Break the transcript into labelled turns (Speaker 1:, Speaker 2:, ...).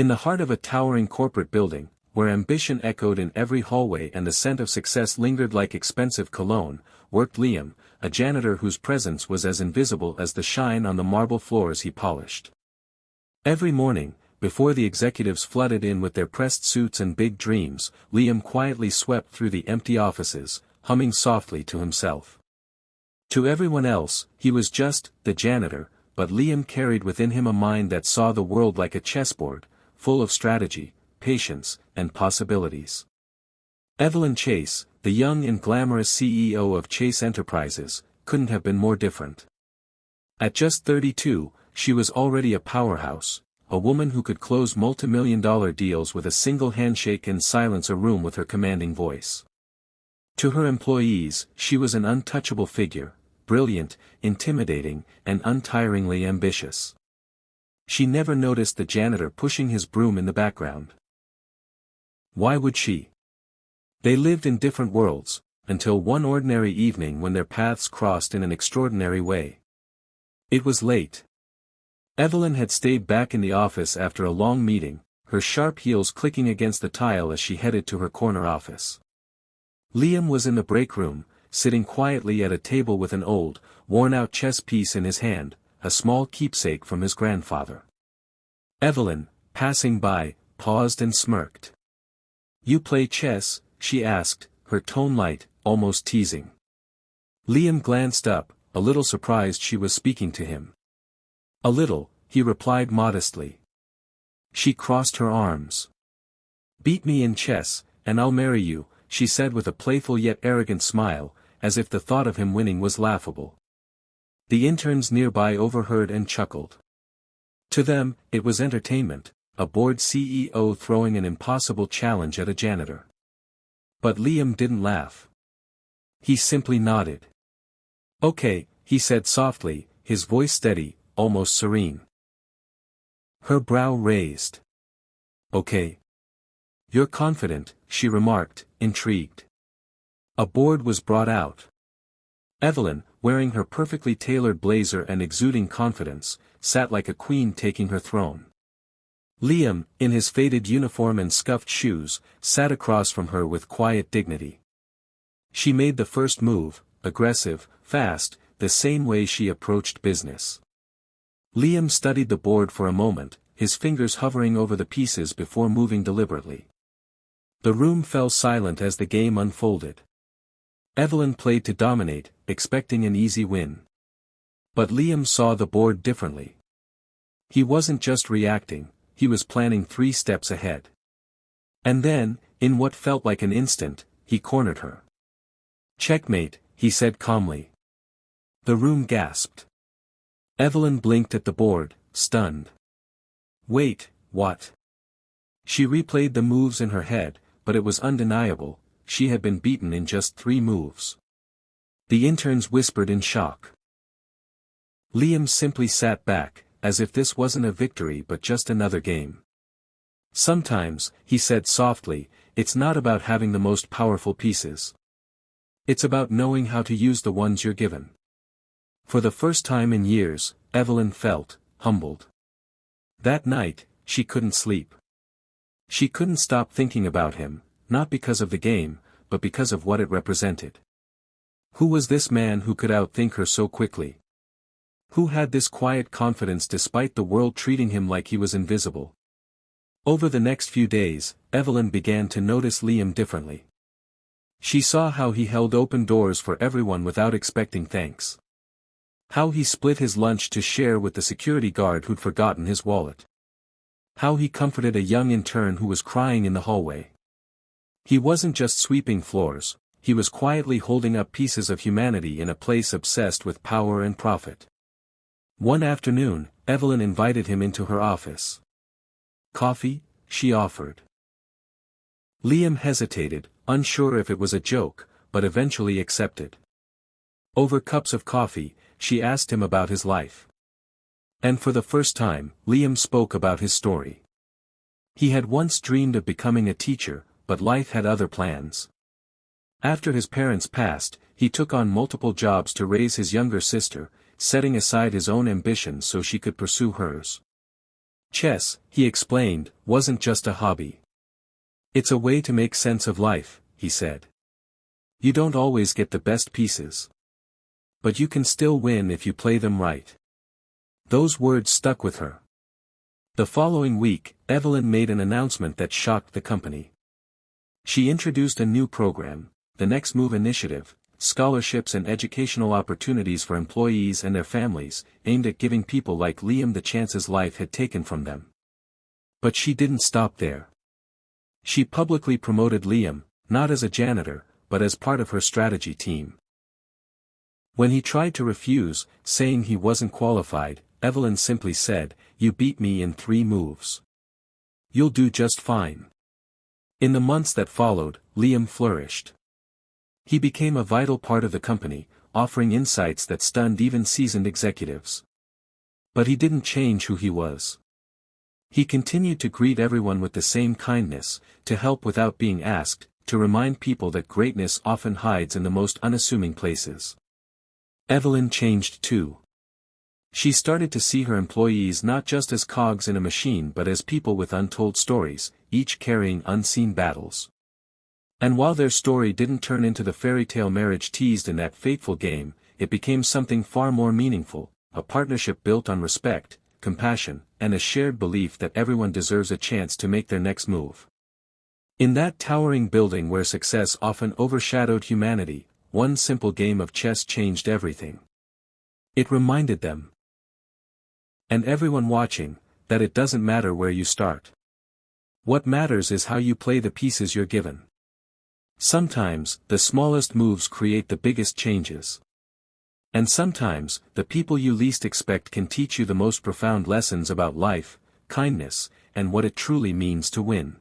Speaker 1: In the heart of a towering corporate building, where ambition echoed in every hallway and the scent of success lingered like expensive cologne, worked Liam, a janitor whose presence was as invisible as the shine on the marble floors he polished. Every morning, before the executives flooded in with their pressed suits and big dreams, Liam quietly swept through the empty offices, humming softly to himself. To everyone else, he was just the janitor, but Liam carried within him a mind that saw the world like a chessboard, full of strategy, patience, and possibilities. Evelyn Chase, the young and glamorous CEO of Chase Enterprises, couldn't have been more different. At just 32, she was already a powerhouse, a woman who could close multi-million-dollar deals with a single handshake and silence a room with her commanding voice. To her employees, she was an untouchable figure, brilliant, intimidating, and untiringly ambitious. She never noticed the janitor pushing his broom in the background. Why would she? They lived in different worlds, until one ordinary evening when their paths crossed in an extraordinary way. It was late. Evelyn had stayed back in the office after a long meeting, her sharp heels clicking against the tile as she headed to her corner office. Liam was in the break room, sitting quietly at a table with an old, worn-out chess piece in his hand, a small keepsake from his grandfather. Evelyn, passing by, paused and smirked. "You play chess?" she asked, her tone light, almost teasing. Liam glanced up, a little surprised she was speaking to him. "A little," he replied modestly. She crossed her arms. "Beat me in chess, and I'll marry you," she said with a playful yet arrogant smile, as if the thought of him winning was laughable. The interns nearby overheard and chuckled. To them, it was entertainment, a bored CEO throwing an impossible challenge at a janitor. But Liam didn't laugh. He simply nodded. "Okay," he said softly, his voice steady, almost serene. Her brow raised. "Okay. You're confident," she remarked, intrigued. A board was brought out. Evelyn, wearing her perfectly tailored blazer and exuding confidence, sat like a queen taking her throne. Liam, in his faded uniform and scuffed shoes, sat across from her with quiet dignity. She made the first move, aggressive, fast, the same way she approached business. Liam studied the board for a moment, his fingers hovering over the pieces before moving deliberately. The room fell silent as the game unfolded. Evelyn played to dominate, expecting an easy win. But Liam saw the board differently. He wasn't just reacting, he was planning 3 steps ahead. And then, in what felt like an instant, he cornered her. "Checkmate," he said calmly. The room gasped. Evelyn blinked at the board, stunned. "Wait, what?" She replayed the moves in her head, but it was undeniable, she had been beaten in just 3 moves. The interns whispered in shock. Liam simply sat back, as if this wasn't a victory but just another game. "Sometimes," he said softly, "it's not about having the most powerful pieces. It's about knowing how to use the ones you're given." For the first time in years, Evelyn felt humbled. That night, she couldn't sleep. She couldn't stop thinking about him, not because of the game, but because of what it represented. Who was this man who could outthink her so quickly? Who had this quiet confidence despite the world treating him like he was invisible? Over the next few days, Evelyn began to notice Liam differently. She saw how he held open doors for everyone without expecting thanks. How he split his lunch to share with the security guard who'd forgotten his wallet. How he comforted a young intern who was crying in the hallway. He wasn't just sweeping floors, he was quietly holding up pieces of humanity in a place obsessed with power and profit. One afternoon, Evelyn invited him into her office. "Coffee?" she offered. Liam hesitated, unsure if it was a joke, but eventually accepted. Over cups of coffee, she asked him about his life. And for the first time, Liam spoke about his story. He had once dreamed of becoming a teacher, but life had other plans. After his parents passed, he took on multiple jobs to raise his younger sister, setting aside his own ambitions so she could pursue hers. Chess, he explained, wasn't just a hobby. It's a way to make sense of life, he said. You don't always get the best pieces. But you can still win if you play them right. Those words stuck with her. The following week, Evelyn made an announcement that shocked the company. She introduced a new program, the Next Move Initiative, scholarships and educational opportunities for employees and their families, aimed at giving people like Liam the chances life had taken from them. But she didn't stop there. She publicly promoted Liam, not as a janitor, but as part of her strategy team. When he tried to refuse, saying he wasn't qualified, Evelyn simply said, "You beat me in 3 moves. You'll do just fine." In the months that followed, Liam flourished. He became a vital part of the company, offering insights that stunned even seasoned executives. But he didn't change who he was. He continued to greet everyone with the same kindness, to help without being asked, to remind people that greatness often hides in the most unassuming places. Evelyn changed too. She started to see her employees not just as cogs in a machine but as people with untold stories, each carrying unseen battles. And while their story didn't turn into the fairy tale marriage teased in that fateful game, it became something far more meaningful, a partnership built on respect, compassion, and a shared belief that everyone deserves a chance to make their next move. In that towering building where success often overshadowed humanity, one simple game of chess changed everything. It reminded them, and everyone watching, that it doesn't matter where you start. What matters is how you play the pieces you're given. Sometimes, the smallest moves create the biggest changes. And sometimes, the people you least expect can teach you the most profound lessons about life, kindness, and what it truly means to win.